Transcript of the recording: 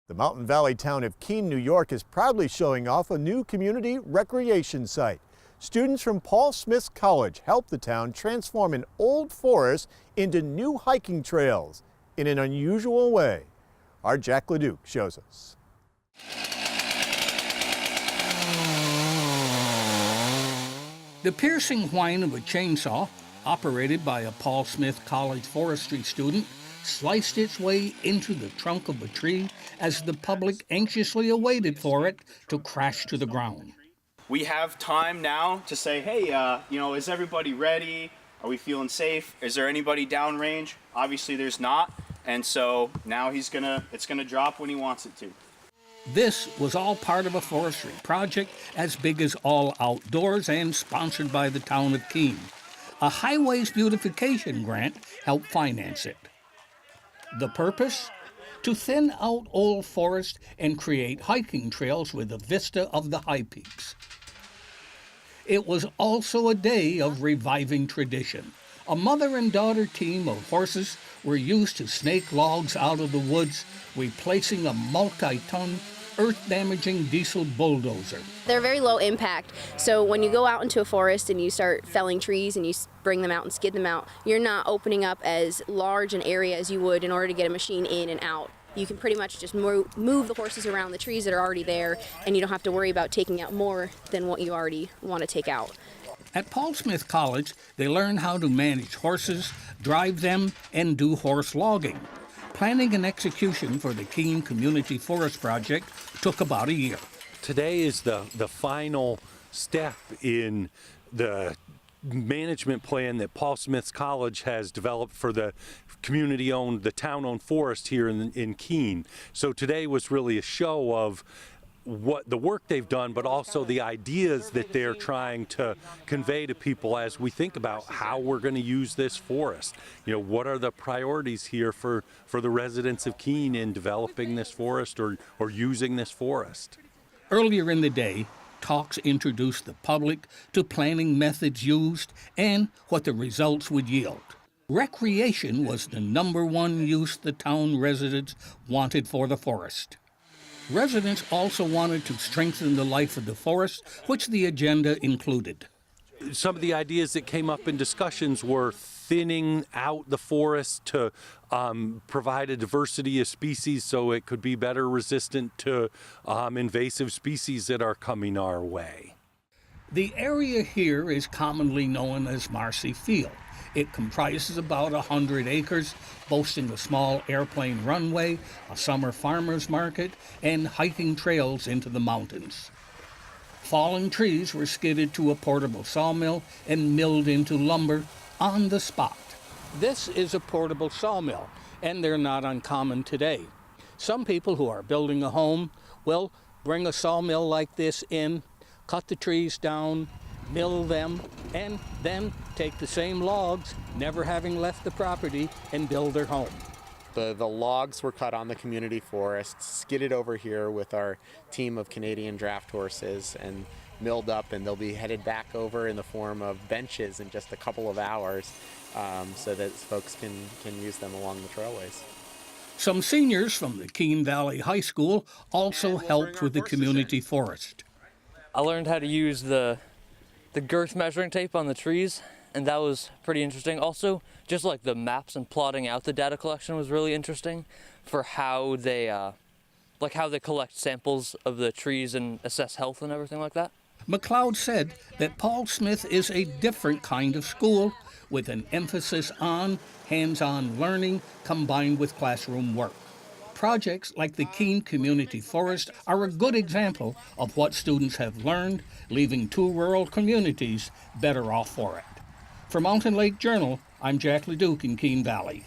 The Mountain Valley town of Keene, New York is proudly showing off a new community recreation site. Students from Paul Smith College helped the town transform an old forest into new hiking trails in an unusual way. Our Jack LaDuke shows us. The piercing whine of a chainsaw, operated by a Paul Smith College forestry student, sliced its way into the trunk of a tree as the public anxiously awaited for it to crash to the ground. We have time now to say, hey, is everybody ready? Are we feeling safe? Is there anybody downrange? Obviously there's not, and so now it's gonna drop when he wants it to. This was all part of a forestry project as big as All Outdoors and sponsored by the Town of Keene. A highways beautification grant helped finance it. The purpose? To thin out old forest and create hiking trails with a vista of the high peaks. It was also a day of reviving tradition. A mother and daughter team of horses were used to snake logs out of the woods, replacing a multi-ton, earth-damaging diesel bulldozer. They're very low impact, so when you go out into a forest and you start felling trees and you bring them out and skid them out, you're not opening up as large an area as you would in order to get a machine in and out. You can pretty much just move the horses around the trees that are already there, and you don't have to worry about taking out more than what you already want to take out. At Paul Smith College, they learn how to manage horses, drive them, and do horse logging. Planning and execution for the Keene Community Forest Project took about a year. Today is the final step in the management plan that Paul Smith College has developed for the community-owned, the town-owned forest here in Keene. So today was really a show of what the work they've done, but also the ideas that they're trying to convey to people as we think about how we're going to use this forest. You know, what are the priorities here for the residents of Keene in developing this forest or using this forest? Earlier in the day, talks introduced the public to planning methods used and what the results would yield. Recreation was the #1 use the town residents wanted for the forest. Residents also wanted to strengthen the life of the forest, which the agenda included. Some of the ideas that came up in discussions were thinning out the forest to provide a diversity of species so it could be better resistant to invasive species that are coming our way. The area here is commonly known as Marcy Field. It comprises about 100 acres, boasting a small airplane runway, a summer farmer's market, and hiking trails into the mountains. Fallen trees were skidded to a portable sawmill and milled into lumber on the spot. This is a portable sawmill, and they're not uncommon today. Some people who are building a home will bring a sawmill like this in, cut the trees down, mill them, and then take the same logs, never having left the property, and build their home. The logs were cut on the community forest, skidded over here with our team of Canadian draft horses, and milled up, and they'll be headed back over in the form of benches in just a couple of hours so that folks can use them along the trailways. Some seniors from the Keene Valley High School also helped with the community forest. I learned how to use the girth measuring tape on the trees, and that was pretty interesting. Also, just like the maps and plotting out the data collection was really interesting for how they collect samples of the trees and assess health and everything like that. McLeod said that Paul Smith is a different kind of school with an emphasis on hands-on learning combined with classroom work. Projects like the Keene Community Forest are a good example of what students have learned, leaving 2 rural communities better off for it. For Mountain Lake Journal, I'm Jack LaDuke in Keene Valley.